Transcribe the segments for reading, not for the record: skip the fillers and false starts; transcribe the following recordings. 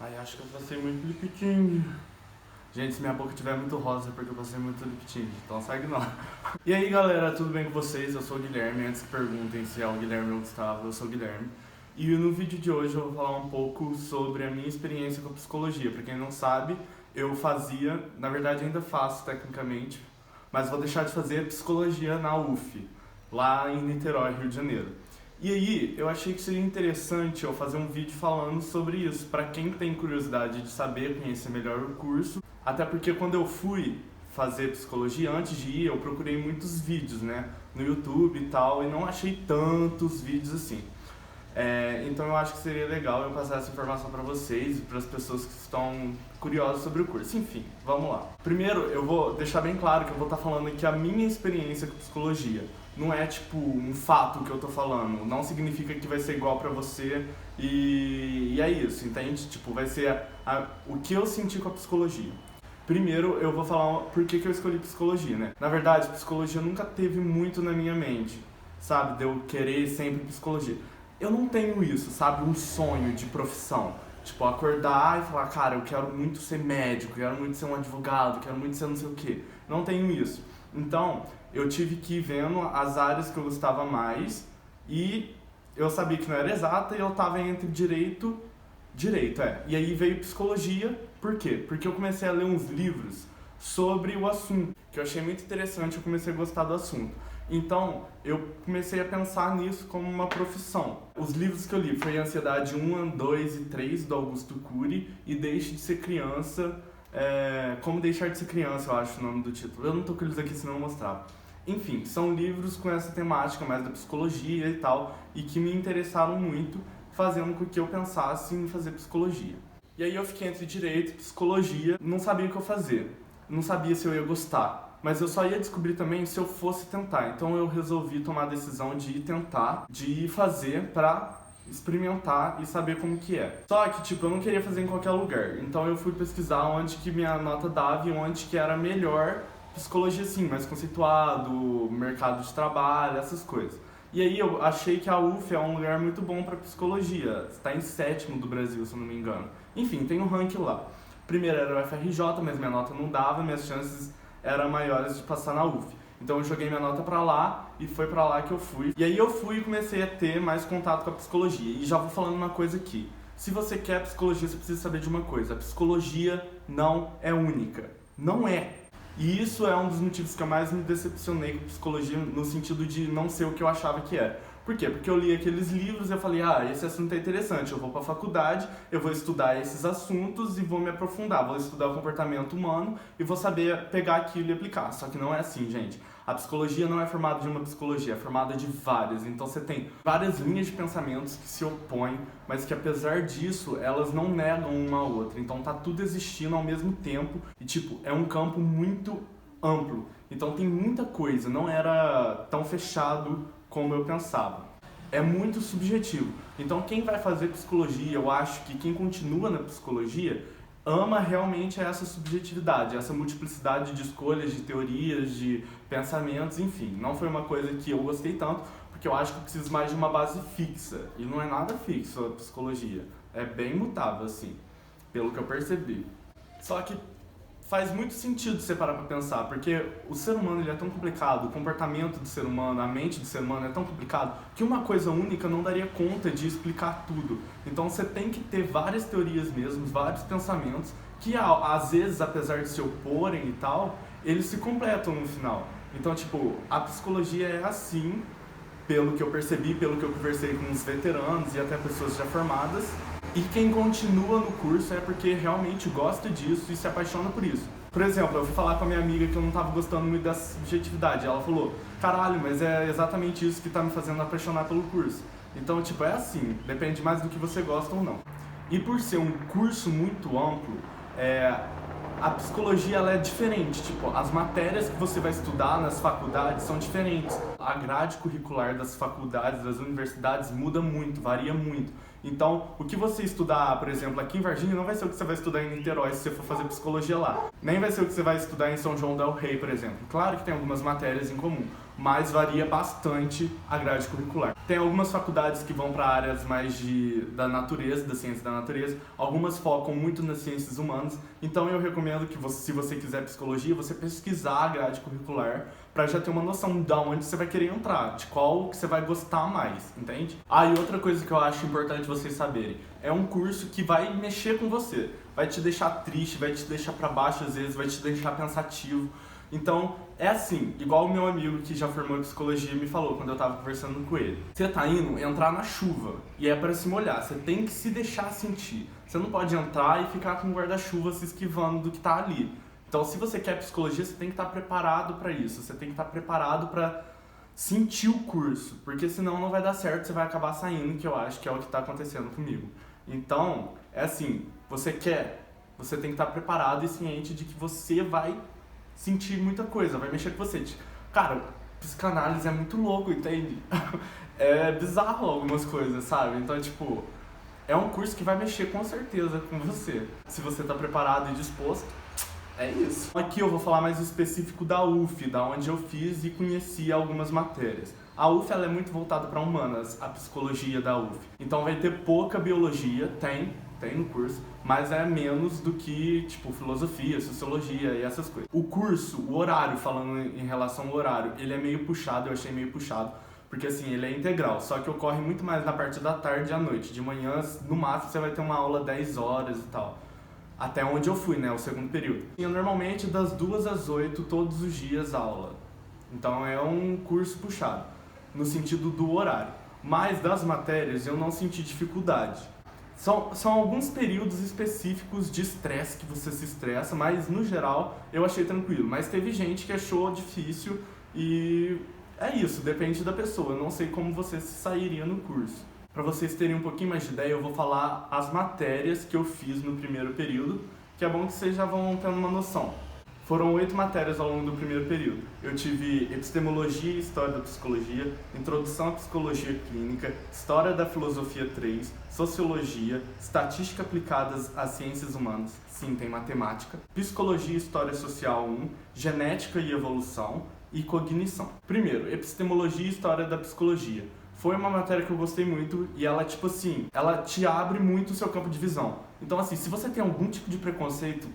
Ai, acho que eu passei muito lip tint. Gente, se minha boca tiver muito rosa é porque eu passei muito lip tint, então segue não. E aí galera, tudo bem com vocês? Eu sou o Guilherme, antes que perguntem se é o Guilherme ou o Gustavo, eu sou o Guilherme. E no vídeo de hoje eu vou falar um pouco sobre a minha experiência com a psicologia. Pra quem não sabe, eu fazia, na verdade ainda faço tecnicamente, mas vou deixar de fazer psicologia na UF, lá em Niterói, Rio de Janeiro. E aí, eu achei que seria interessante eu fazer um vídeo falando sobre isso, para quem tem curiosidade de saber, conhecer melhor o curso. Até porque quando eu fui fazer psicologia, antes de ir, eu procurei muitos vídeos, né, no YouTube e tal, e não achei tantos vídeos assim. Então eu acho que seria legal eu passar essa informação para vocês e para as pessoas que estão curiosas sobre o curso. Enfim, vamos lá. Primeiro, eu vou deixar bem claro que eu vou estar falando aqui a minha experiência com psicologia. Não é tipo um fato que eu tô falando, não significa que vai ser igual pra você e é isso, entende? Tipo, vai ser o que eu senti com a psicologia. Primeiro, eu vou falar por que eu escolhi psicologia, né? Na verdade, psicologia nunca teve muito na minha mente, sabe? De eu querer sempre psicologia. Eu não tenho isso, sabe? Um sonho de profissão. Tipo, acordar e falar, cara, eu quero muito ser médico, quero muito ser um advogado, quero muito ser não sei o quê. Não tenho isso. Então, eu tive que ir vendo as áreas que eu gostava mais e eu sabia que não era exata e eu tava entre direito, E aí veio psicologia, por quê? Porque eu comecei a ler uns livros sobre o assunto, que eu achei muito interessante, eu comecei a gostar do assunto. Então, eu comecei a pensar nisso como uma profissão. Os livros que eu li foi Ansiedade 1, 2 e 3, do Augusto Cury, e Deixe de Ser Criança, Como Deixar de Ser Criança, eu acho o nome do título. Eu não tô com eles aqui, senão eu mostrava. Enfim, são livros com essa temática mais da psicologia e tal, e que me interessaram muito, fazendo com que eu pensasse em fazer psicologia. E aí eu fiquei entre direito e psicologia, não sabia o que eu fazer, não sabia se eu ia gostar, mas eu só ia descobrir também se eu fosse tentar. Então eu resolvi tomar a decisão de ir tentar, de ir fazer pra experimentar e saber como que é. Só que, tipo, eu não queria fazer em qualquer lugar, então eu fui pesquisar onde que minha nota dava e onde que era melhor psicologia, sim, mais conceituado, mercado de trabalho, essas coisas. E aí eu achei que a UF é um lugar muito bom para psicologia, está em 7º do Brasil, se eu não me engano. Enfim, tem um ranking lá. Primeiro era o FRJ, mas minha nota não dava, minhas chances eram maiores de passar na UF. Então eu joguei minha nota pra lá e foi pra lá que eu fui. E aí eu fui e comecei a ter mais contato com a psicologia. E já vou falando uma coisa aqui. Se você quer psicologia, você precisa saber de uma coisa. A psicologia não é única. Não é. E isso é um dos motivos que eu mais me decepcionei com psicologia, no sentido de não ser o que eu achava que era. Por quê? Porque eu li aqueles livros e eu falei, esse assunto é interessante, eu vou pra faculdade, eu vou estudar esses assuntos e vou me aprofundar, vou estudar o comportamento humano e vou saber pegar aquilo e aplicar. Só que não é assim, gente. A psicologia não é formada de uma psicologia, é formada de várias. Então você tem várias linhas de pensamentos que se opõem, mas que apesar disso, elas não negam uma a outra. Então tá tudo existindo ao mesmo tempo e, tipo, é um campo muito amplo. Então tem muita coisa, não era tão fechado como eu pensava. É muito subjetivo. Então quem vai fazer psicologia, eu acho que quem continua na psicologia ama realmente essa subjetividade, essa multiplicidade de escolhas, de teorias, de pensamentos, enfim. Não foi uma coisa que eu gostei tanto, porque eu acho que eu preciso mais de uma base fixa. E não é nada fixo a psicologia. É bem mutável, assim, pelo que eu percebi. Só que faz muito sentido você parar pra pensar, porque o ser humano ele é tão complicado, o comportamento do ser humano, a mente do ser humano é tão complicado, que uma coisa única não daria conta de explicar tudo. Então você tem que ter várias teorias mesmo, vários pensamentos, que às vezes, apesar de se oporem e tal, eles se completam no final. Então, tipo, a psicologia é assim, pelo que eu percebi, pelo que eu conversei com os veteranos e até pessoas já formadas. E quem continua no curso é porque realmente gosta disso e se apaixona por isso. Por exemplo, eu fui falar com a minha amiga que eu não tava gostando muito da subjetividade. Ela falou, caralho, mas é exatamente isso que tá me fazendo apaixonar pelo curso. Então, tipo, é assim, depende mais do que você gosta ou não. E por ser um curso muito amplo, a psicologia ela é diferente, tipo, as matérias que você vai estudar nas faculdades são diferentes. A grade curricular das faculdades, das universidades muda muito, varia muito. Então, o que você estudar, por exemplo, aqui em Varginha, não vai ser o que você vai estudar em Niterói se você for fazer psicologia lá. Nem vai ser o que você vai estudar em São João del Rei, por exemplo. Claro que tem algumas matérias em comum, mas varia bastante a grade curricular. Tem algumas faculdades que vão para áreas mais da natureza, da ciência da natureza, algumas focam muito nas ciências humanas, então eu recomendo que se você quiser psicologia, você pesquisar a grade curricular para já ter uma noção de onde você vai querer entrar, de qual que você vai gostar mais, entende? E outra coisa que eu acho importante vocês saberem, é um curso que vai mexer com você, vai te deixar triste, vai te deixar para baixo às vezes, vai te deixar pensativo. Então, é assim, igual o meu amigo que já formou em psicologia me falou quando eu tava conversando com ele. Você tá indo entrar na chuva e é para se molhar, você tem que se deixar sentir. Você não pode entrar e ficar com o guarda-chuva se esquivando do que tá ali. Então, se você quer psicologia, você tem que estar preparado para isso, você tem que estar preparado para sentir o curso, porque senão não vai dar certo, você vai acabar saindo, que eu acho que é o que tá acontecendo comigo. Então, é assim, você tem que estar preparado e ciente de que você vai sentir muita coisa, vai mexer com você. Cara, psicanálise é muito louco, entende? É bizarro algumas coisas, sabe? Então, tipo, é um curso que vai mexer com certeza com você. Se você tá preparado e disposto, é isso. Aqui eu vou falar mais específico da UF, da onde eu fiz e conheci algumas matérias. A UF ela é muito voltada para humanas, a psicologia da UF. Então vai ter pouca biologia, tem no curso, mas é menos do que, tipo, filosofia, sociologia e essas coisas. O curso, o horário, falando em relação ao horário, ele é meio puxado, eu achei meio puxado, porque assim, ele é integral, só que ocorre muito mais na parte da tarde e à noite. De manhã, no máximo, você vai ter uma aula 10 horas e tal. Até onde eu fui, né, o segundo período. Tinha normalmente das 2 às 8, todos os dias aula. Então é um curso puxado, no sentido do horário. Mas das matérias eu não senti dificuldade. São alguns períodos específicos de estresse que você se estressa, mas no geral eu achei tranquilo. Mas teve gente que achou difícil e é isso, depende da pessoa. Eu não sei como você se sairia no curso. Para vocês terem um pouquinho mais de ideia, eu vou falar as matérias que eu fiz no primeiro período, que é bom que vocês já vão tendo uma noção. Foram 8 matérias ao longo do primeiro período. Eu tive epistemologia e história da psicologia, introdução à psicologia clínica, história da filosofia 3, sociologia, estatística aplicadas às ciências humanas, sim, tem matemática, psicologia e história social 1, genética e evolução e cognição. Primeiro, epistemologia e história da psicologia. Foi uma matéria que eu gostei muito e ela, tipo assim, ela te abre muito o seu campo de visão. Então, assim, se você tem algum tipo de preconceito,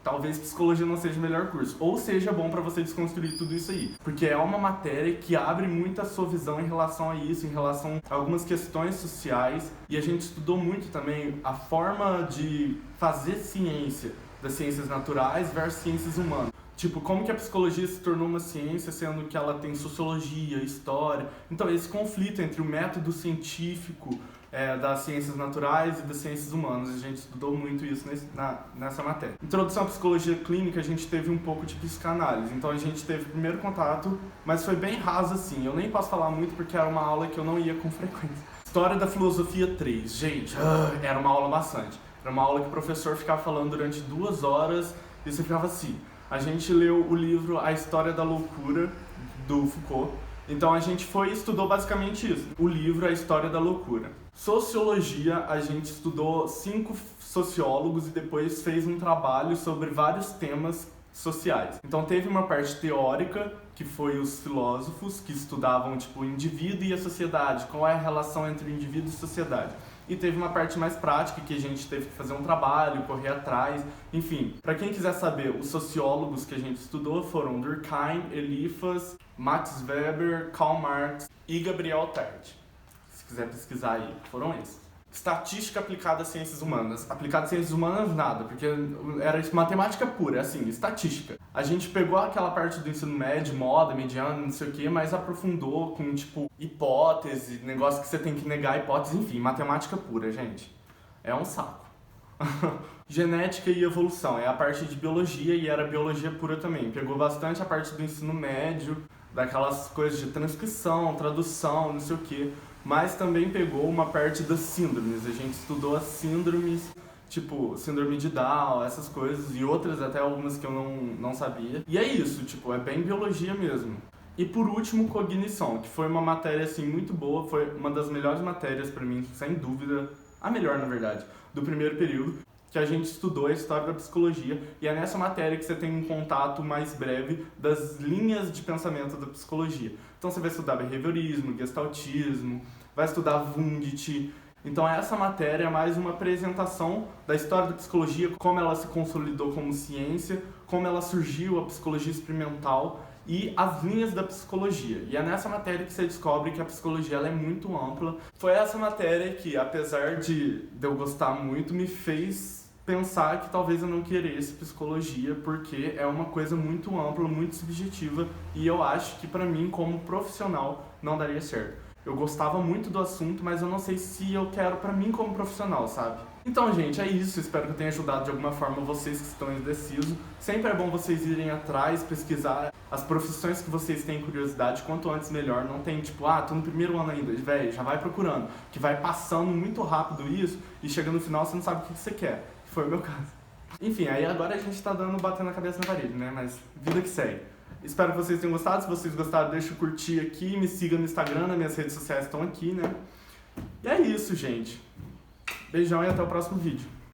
talvez psicologia não seja o melhor curso, ou seja bom para você desconstruir tudo isso aí, porque é uma matéria que abre muito a sua visão em relação a isso, em relação a algumas questões sociais, e a gente estudou muito também a forma de fazer ciência das ciências naturais versus ciências humanas. Tipo, como que a psicologia se tornou uma ciência, sendo que ela tem sociologia, história. Então, esse conflito entre o método científico das ciências naturais e das ciências humanas. A gente estudou muito isso nessa matéria. Introdução à psicologia clínica, a gente teve um pouco de psicanálise. Então, a gente teve o primeiro contato, mas foi bem raso assim. Eu nem posso falar muito porque era uma aula que eu não ia com frequência. História da filosofia 3. Gente, era uma aula maçante. Era uma aula que o professor ficava falando durante 2 horas e você ficava assim. A gente leu o livro A História da Loucura, do Foucault. Então a gente estudou basicamente isso. O livro A História da Loucura. Sociologia, a gente estudou 5 sociólogos e depois fez um trabalho sobre vários temas sociais. Então teve uma parte teórica, que foi os filósofos, que estudavam tipo, o indivíduo e a sociedade, qual é a relação entre o indivíduo e a sociedade. E teve uma parte mais prática, que a gente teve que fazer um trabalho, correr atrás, enfim. Para quem quiser saber, os sociólogos que a gente estudou foram Durkheim, Eliphas, Max Weber, Karl Marx e Gabriel Tarde. Se quiser pesquisar aí, foram esses. Estatística aplicada às ciências humanas. Aplicada às ciências humanas, nada, porque era matemática pura, assim, estatística. A gente pegou aquela parte do ensino médio, moda, mediano, não sei o que, mas aprofundou com, tipo, hipótese, negócio que você tem que negar a hipótese, enfim, matemática pura, gente. É um saco. Genética e evolução, é a parte de biologia e era biologia pura também. Pegou bastante a parte do ensino médio, daquelas coisas de transcrição, tradução, não sei o que. Mas também pegou uma parte das síndromes. A gente estudou as síndromes, tipo, síndrome de Down, essas coisas, e outras até algumas que eu não sabia. E é isso, tipo, é bem biologia mesmo. E por último, cognição, que foi uma matéria assim muito boa, foi uma das melhores matérias para mim, sem dúvida, a melhor na verdade, do primeiro período, que a gente estudou a história da psicologia, e é nessa matéria que você tem um contato mais breve das linhas de pensamento da psicologia. Então você vai estudar behaviorismo, gestaltismo, vai estudar Wundt. Então essa matéria é mais uma apresentação da história da psicologia, como ela se consolidou como ciência, como ela surgiu, a psicologia experimental e as linhas da psicologia. E é nessa matéria que você descobre que a psicologia ela é muito ampla. Foi essa matéria que, apesar de eu gostar muito, me fez pensar que talvez eu não queresse psicologia, porque é uma coisa muito ampla, muito subjetiva, e eu acho que para mim, como profissional, não daria certo. Eu gostava muito do assunto, mas eu não sei se eu quero pra mim como profissional, sabe? Então, gente, é isso. Espero que eu tenha ajudado de alguma forma vocês que estão indecisos. Sempre é bom vocês irem atrás, pesquisar as profissões que vocês têm curiosidade. Quanto antes, melhor. Não tem tipo, tô no primeiro ano ainda. Véi, já vai procurando. Que vai passando muito rápido isso e chega no final você não sabe o que você quer. Que foi o meu caso. Enfim, aí agora a gente tá batendo a cabeça na parede, né? Mas vida que segue. Espero que vocês tenham gostado. Se vocês gostaram, deixa o curtir aqui. Me siga no Instagram, nas minhas redes sociais estão aqui, né? E é isso, gente. Beijão e até o próximo vídeo.